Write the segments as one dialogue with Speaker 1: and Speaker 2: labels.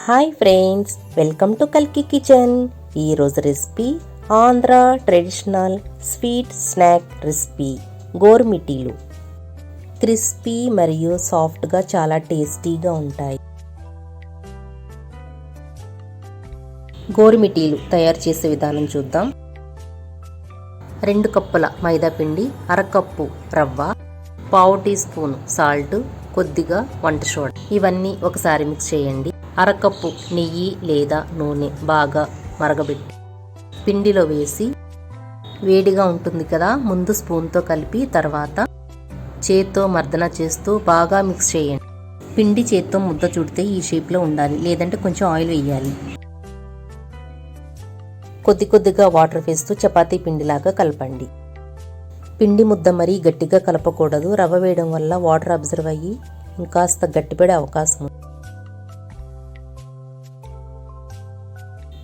Speaker 1: Hi friends, welcome to కల్కి kitchen. ఈరోజు recipe Andhra traditional sweet snack recipe గోరుమిటీలు. Crispy మరియు సాఫ్ట్గా చాలా టేస్టీగా ఉంటాయి. గోరుమిటీలు తయారు చేసే విధానం చూద్దాం. 2 కప్పుల మైదా పిండి, అరకప్పు రవ్వ, పావు టీ స్పూన్ సాల్ట్, కొద్దిగా వంట సోడా, ఇవన్నీ ఒకసారి మిక్స్ చేయండి. అరకప్పు నెయ్యి లేదా నూనె బాగా మరగబెట్టి పిండిలో వేసి, వేడిగా ఉంటుంది కదా, ముందు స్పూన్తో కలిపి తర్వాత చేత్తో మర్దన చేస్తూ బాగా మిక్స్ చేయండి. పిండి చేత్తో ముద్ద చుడితే ఈ షేప్లో ఉండాలి, లేదంటే కొంచెం ఆయిల్ వేయాలి. కొద్ది కొద్దిగా వాటర్ వేస్తూ చపాతీ పిండిలాగా కలపండి. పిండి ముద్ద మరీ గట్టిగా కలపకూడదు. రవ్వ వేయడం వల్ల వాటర్ అబ్జర్వ్ అయ్యి ఇంకాస్త గట్టిపడే అవకాశం ఉంది.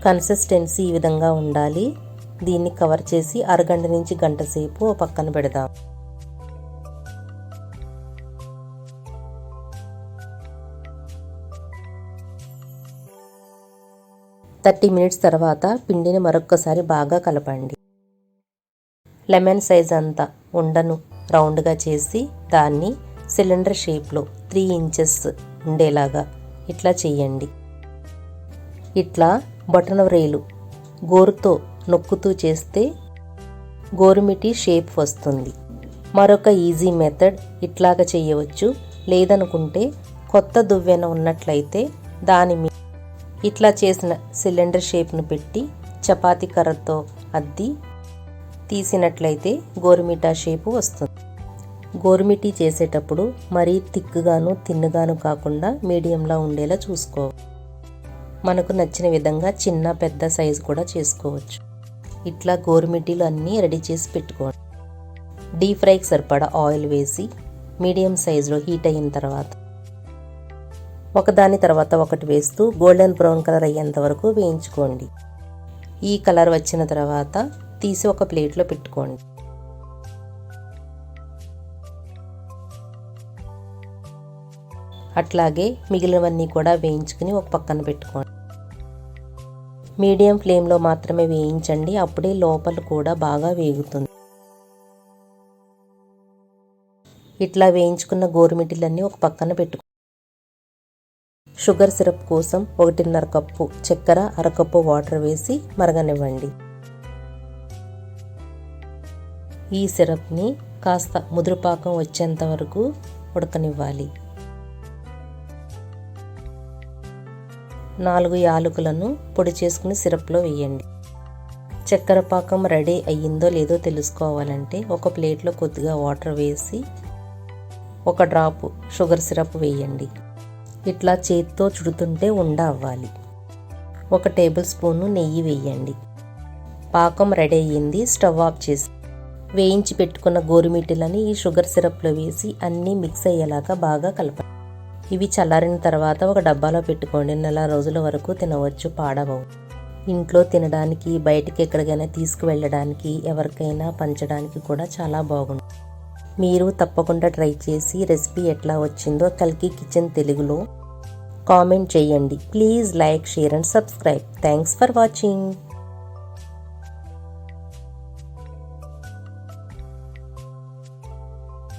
Speaker 1: కన్సిస్టెన్సీ ఈ విధంగా ఉండాలి. దీన్ని కవర్ చేసి అరగంట నుంచి గంట సేపు పక్కన పెడదాం. థర్టీ మినిట్స్ తర్వాత పిండిని మరొక్కసారి బాగా కలపండి. లెమన్ సైజ్ అంతా ఉండను రౌండ్గా చేసి దాన్ని సిలిండర్ షేప్లో 3 ఇంచెస్ ఉండేలాగా ఇట్లా చేయండి. ఇట్లా బొటన వ్రేలు గోరుతో నొక్కుతూ చేస్తే గోరుమిటి షేప్ వస్తుంది. మరొక ఈజీ మెథడ్ ఇట్లాగా చేయవచ్చు. లేదనుకుంటే కొత్త దువ్వెన ఉన్నట్లయితే దాని మీద ఇట్లా చేసిన సిలిండర్ షేప్ను పెట్టి చపాతీ కర్రతో అద్ది తీసినట్లయితే గోరుమిటా షేపు వస్తుంది. గోరుమిటి చేసేటప్పుడు మరీ థిక్గాను తిన్నుగాను కాకుండా మీడియంలా ఉండేలా చూసుకో. మనకు నచ్చిన విధంగా చిన్న పెద్ద సైజు కూడా చేసుకోవచ్చు. ఇట్లా గోరుమిటీలు అన్నీ రెడీ చేసి పెట్టుకోండి. డీప్ ఫ్రైకి సరిపడా ఆయిల్ వేసి మీడియం సైజులో హీట్ అయిన తర్వాత ఒకదాని తర్వాత ఒకటి వేస్తూ గోల్డెన్ బ్రౌన్ కలర్ అయ్యేంత వరకు వేయించుకోండి. ఈ కలర్ వచ్చిన తర్వాత తీసి ఒక ప్లేట్లో పెట్టుకోండి. అట్లాగే మిగిలినవన్నీ కూడా వేయించుకుని ఒక పక్కన పెట్టుకోండి. మీడియం ఫ్లేమ్లో మాత్రమే వేయించండి, అప్పుడే లోపల కూడా బాగా వేగుతుంది. ఇట్లా వేయించుకున్న గోరుమిటీలన్నీ ఒక పక్కన పెట్టుకోండి. షుగర్ సిరప్ కోసం 1.5 కప్పు చక్కెర, అరకప్పు వాటర్ వేసి మరగనివ్వండి. ఈ సిరప్ని కాస్త ముదురుపాకం వచ్చేంత వరకు ఉడకనివ్వాలి. 4 యాలకులను పొడి చేసుకుని సిరప్లో వేయండి. చక్కెర పాకం రెడీ అయ్యిందో లేదో తెలుసుకోవాలంటే ఒక ప్లేట్లో కొద్దిగా వాటర్ వేసి 1 డ్రాప్ షుగర్ సిరప్ వేయండి. ఇట్లా చేత్తో చుడుతుంటే ఉండ అవ్వాలి. 1 టేబుల్ స్పూను నెయ్యి వేయండి. పాకం రెడీ అయ్యింది. స్టవ్ ఆఫ్ చేసి వేయించి పెట్టుకున్న గోరుమిటీలని ఈ షుగర్ సిరప్లో వేసి అన్నీ మిక్స్ అయ్యేలాగా బాగా కలపండి. ఇవి చల్లారిన తర్వాత ఒక డబ్బాలో పెట్టుకోండి. 4 రోజుల వరకు తినవచ్చు, పాడవవు. ఇంట్లో తినడానికి, బయటికి ఎక్కడికైనా తీసుకువెళ్ళడానికి, ఎవరికైనా పంచడానికి కూడా చాలా బాగుంటుంది. మీరు తప్పకుండా ట్రై చేసి రెసిపీ ఎట్లా వచ్చిందో కల్కి కిచెన్ తెలుగులో కామెంట్ చేయండి. Please like, share and subscribe. Thanks for watching.